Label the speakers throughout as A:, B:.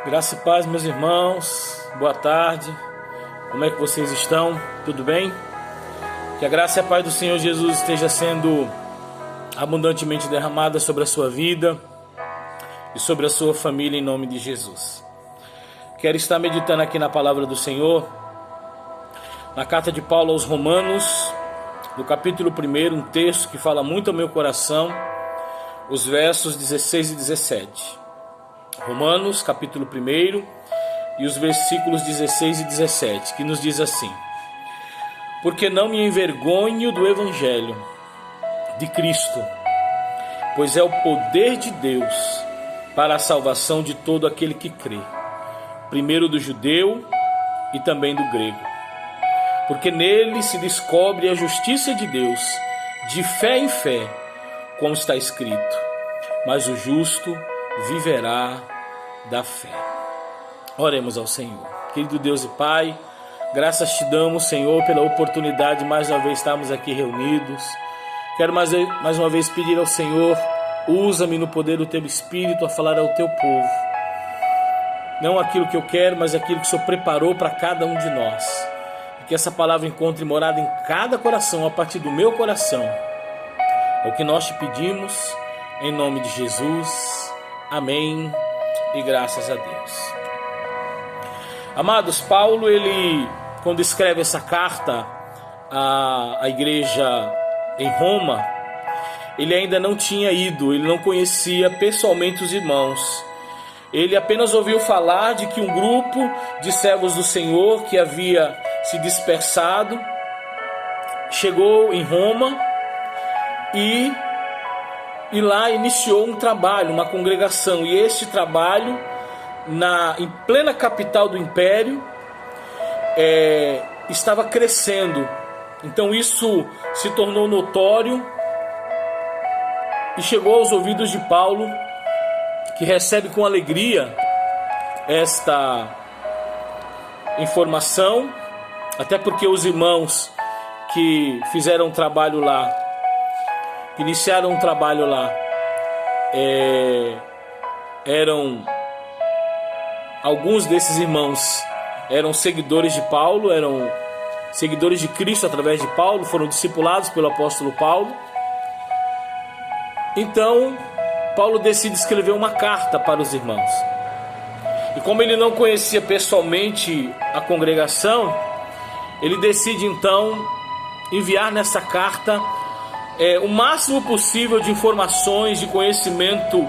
A: Graça e paz, meus irmãos, boa tarde, como é que vocês estão? Tudo bem? Que a graça e a paz do Senhor Jesus esteja sendo abundantemente derramada sobre a sua vida e sobre a sua família em nome de Jesus. Quero estar meditando aqui na palavra do Senhor, na carta de Paulo aos Romanos, no capítulo 1, um texto que fala muito ao meu coração, os versos 16 e 17. Romanos, capítulo 1, e os versículos 16 e 17, que nos diz assim: Porque não me envergonho do Evangelho de Cristo, pois é o poder de Deus para a salvação de todo aquele que crê, primeiro do judeu e também do grego. Porque nele se descobre a justiça de Deus, de fé em fé, como está escrito: mas o justo viverá da fé. Oremos ao Senhor. Querido Deus e Pai, graças te damos, Senhor, pela oportunidade de mais uma vez estarmos aqui reunidos. Quero mais uma vez pedir ao Senhor: usa-me no poder do Teu Espírito a falar ao Teu povo. Não aquilo que eu quero, mas aquilo que o Senhor preparou para cada um de nós. E que essa palavra encontre morada em cada coração, a partir do meu coração. É o que nós te pedimos, em nome de Jesus. Amém e graças a Deus. Amados, Paulo, ele, quando escreve essa carta à igreja em Roma, ele ainda não tinha ido, ele não conhecia pessoalmente os irmãos. Ele apenas ouviu falar de que um grupo de servos do Senhor que havia se dispersado chegou em Roma e lá iniciou um trabalho, uma congregação. E este trabalho, em plena capital do império, estava crescendo. Então isso se tornou notório e chegou aos ouvidos de Paulo, que recebe com alegria esta informação, até porque os irmãos que fizeram um trabalho lá, iniciaram um trabalho lá, alguns desses irmãos eram seguidores de Paulo, eram seguidores de Cristo através de Paulo, foram discipulados pelo apóstolo Paulo. Então Paulo decide escrever uma carta para os irmãos, e como ele não conhecia pessoalmente a congregação, ele decide então enviar nessa carta o máximo possível de informações, de conhecimento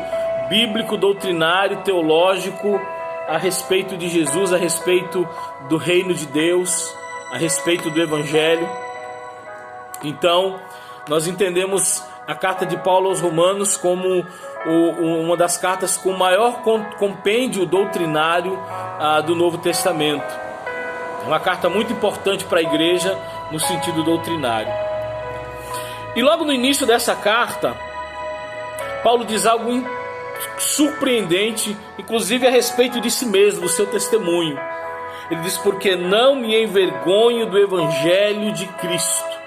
A: bíblico, doutrinário, teológico a respeito de Jesus, a respeito do reino de Deus, a respeito do Evangelho. Então, nós entendemos a carta de Paulo aos Romanos como uma das cartas com maior compêndio doutrinário do Novo Testamento. É uma carta muito importante para a igreja no sentido doutrinário. E logo no início dessa carta, Paulo diz algo surpreendente, inclusive a respeito de si mesmo, do seu testemunho. Ele diz: porque não me envergonho do Evangelho de Cristo.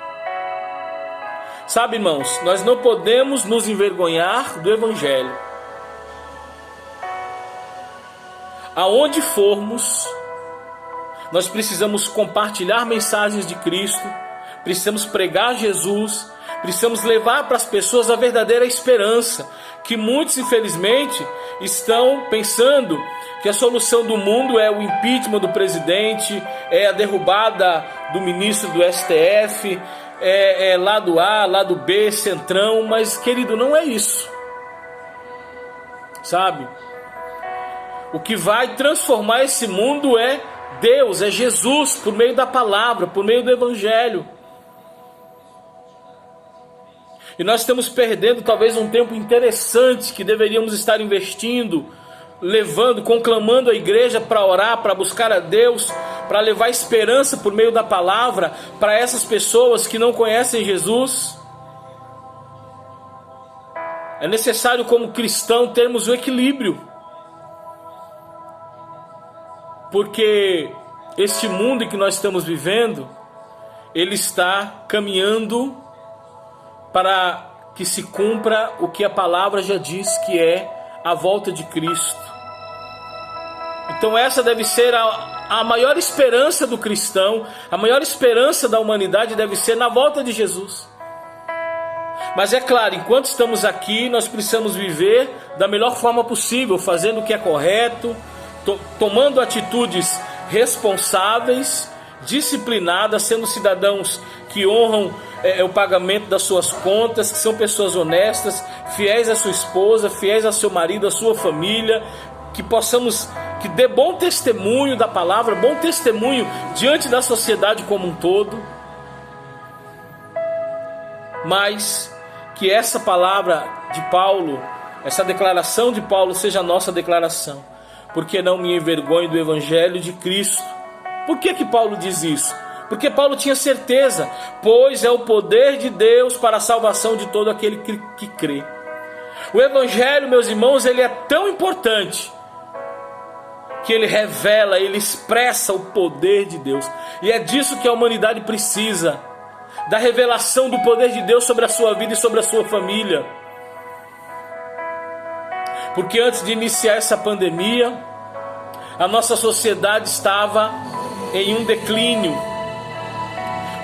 A: Sabe, irmãos, nós não podemos nos envergonhar do Evangelho. Aonde formos, nós precisamos compartilhar mensagens de Cristo, precisamos pregar Jesus, precisamos levar para as pessoas a verdadeira esperança, que muitos, infelizmente, estão pensando que a solução do mundo é o impeachment do presidente, é a derrubada do ministro do STF, é lado A, lado B, centrão. Mas, querido, não é isso. Sabe? O que vai transformar esse mundo é Deus, é Jesus, por meio da palavra, por meio do Evangelho. E nós estamos perdendo talvez um tempo interessante que deveríamos estar investindo, conclamando a igreja para orar, para buscar a Deus, para levar esperança por meio da palavra para essas pessoas que não conhecem Jesus. É necessário, como cristão, termos o equilíbrio, porque este mundo em que nós estamos vivendo, ele está caminhando para que se cumpra o que a palavra já diz, que é a volta de Cristo. Então essa deve ser a maior esperança do cristão, a maior esperança da humanidade deve ser na volta de Jesus. Mas é claro, enquanto estamos aqui, nós precisamos viver da melhor forma possível, fazendo o que é correto, tomando atitudes responsáveis, disciplinadas, sendo cidadãos que honram o pagamento das suas contas, que são pessoas honestas, fiéis à sua esposa, fiéis ao seu marido, à sua família, que dê bom testemunho da palavra, bom testemunho diante da sociedade como um todo. Mas que essa palavra de Paulo, essa declaração de Paulo seja a nossa declaração. Porque não me envergonho do evangelho de Cristo. Por que Paulo diz isso? Porque Paulo tinha certeza, pois é o poder de Deus para a salvação de todo aquele que crê. O evangelho, meus irmãos, ele é tão importante que ele revela, ele expressa o poder de Deus. E é disso que a humanidade precisa, da revelação do poder de Deus sobre a sua vida e sobre a sua família. Porque antes de iniciar essa pandemia, a nossa sociedade estava em um declínio.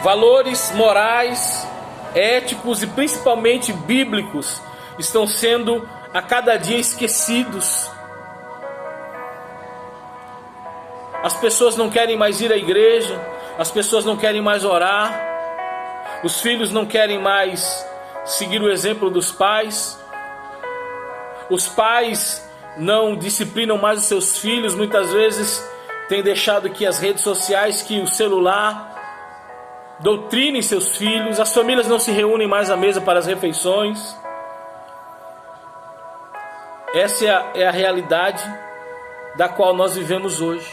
A: Valores morais, éticos e principalmente bíblicos estão sendo a cada dia esquecidos. As pessoas não querem mais ir à igreja, as pessoas não querem mais orar, os filhos não querem mais seguir o exemplo dos pais, os pais não disciplinam mais os seus filhos, muitas vezes têm deixado que as redes sociais, que o celular doutrinem seus filhos, as famílias não se reúnem mais à mesa para as refeições. Essa é a realidade da qual nós vivemos hoje.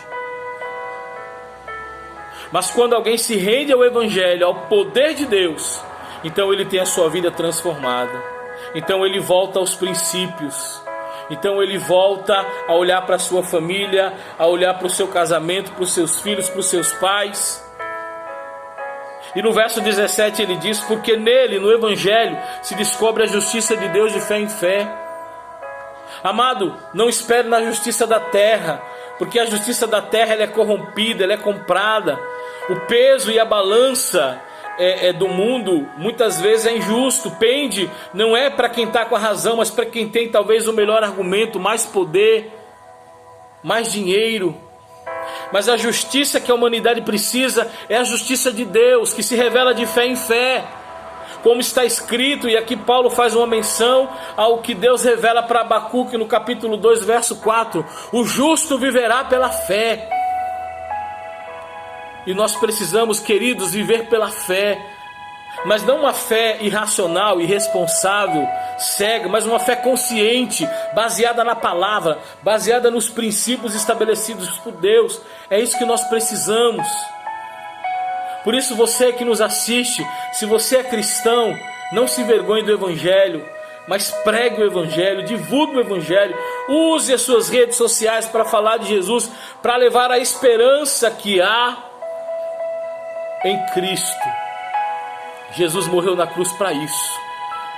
A: Mas quando alguém se rende ao evangelho, ao poder de Deus, então ele tem a sua vida transformada. Então ele volta aos princípios. Então ele volta a olhar para a sua família, a olhar para o seu casamento, para os seus filhos, para os seus pais. E no verso 17 ele diz: porque nele, no evangelho, se descobre a justiça de Deus de fé em fé. Amado, não espere na justiça da terra, porque a justiça da terra ela é corrompida, ela é comprada. O peso e a balança do mundo muitas vezes é injusto, pende, não é para quem está com a razão, mas para quem tem talvez o melhor argumento, mais poder, mais dinheiro. Mas a justiça que a humanidade precisa é a justiça de Deus, que se revela de fé em fé, como está escrito, e aqui Paulo faz uma menção ao que Deus revela para Abacuque no capítulo 2, verso 4: o justo viverá pela fé. E nós precisamos, queridos, viver pela fé, mas não uma fé irracional, irresponsável, cega, mas uma fé consciente, baseada na palavra, baseada nos princípios estabelecidos por Deus. É isso que nós precisamos. Por isso, você que nos assiste, se você é cristão, não se envergonhe do evangelho, mas pregue o evangelho, divulgue o evangelho, use as suas redes sociais para falar de Jesus, para levar a esperança que há em Cristo. Jesus morreu na cruz para isso,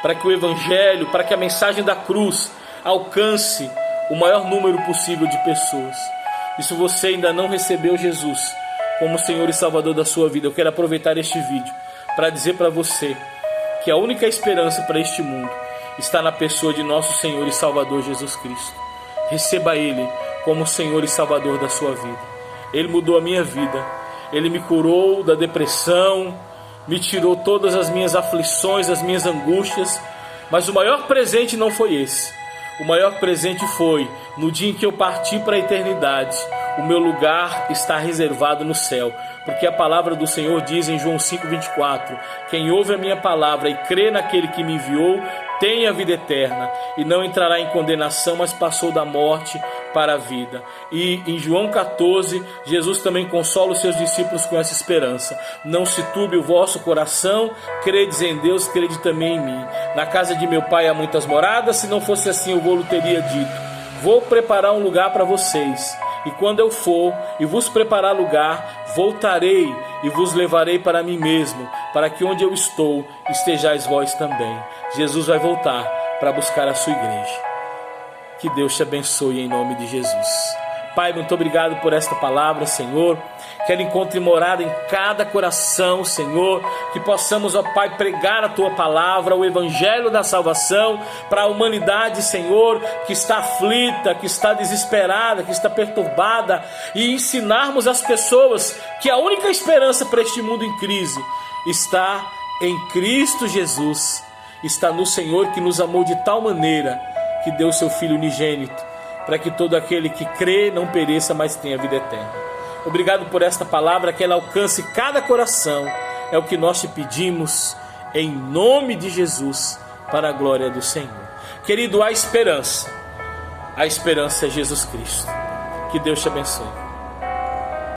A: para que o evangelho, para que a mensagem da cruz alcance o maior número possível de pessoas. E se você ainda não recebeu Jesus como Senhor e Salvador da sua vida, eu quero aproveitar este vídeo para dizer para você que a única esperança para este mundo está na pessoa de nosso Senhor e Salvador Jesus Cristo. Receba Ele como Senhor e Salvador da sua vida. Ele mudou a minha vida. Ele me curou da depressão, me tirou todas as minhas aflições, as minhas angústias. Mas o maior presente não foi esse. O maior presente foi no dia em que eu parti para a eternidade. O meu lugar está reservado no céu, porque a palavra do Senhor diz em João 5,24: quem ouve a minha palavra e crê naquele que me enviou, tem a vida eterna, e não entrará em condenação, mas passou da morte para a vida. E em João 14, Jesus também consola os seus discípulos com essa esperança: não se turbe o vosso coração, credes em Deus, crede também em mim. Na casa de meu pai há muitas moradas, se não fosse assim eu vou-lhe teria dito. Vou preparar um lugar para vocês, e quando eu for e vos preparar lugar, voltarei e vos levarei para mim mesmo, para que onde eu estou, estejais vós também. Jesus vai voltar para buscar a sua igreja. Que Deus te abençoe em nome de Jesus. Pai, muito obrigado por esta palavra, Senhor. Que ela encontre morada em cada coração, Senhor. Que possamos, ó Pai, pregar a Tua palavra, o Evangelho da salvação para a humanidade, Senhor, que está aflita, que está desesperada, que está perturbada. E ensinarmos as pessoas que a única esperança para este mundo em crise está em Cristo Jesus. Está no Senhor, que nos amou de tal maneira que deu seu Filho unigênito, para que todo aquele que crê não pereça, mas tenha vida eterna. Obrigado por esta palavra, que ela alcance cada coração. É o que nós te pedimos, em nome de Jesus, para a glória do Senhor. Querido, há esperança. A esperança é Jesus Cristo. Que Deus te abençoe.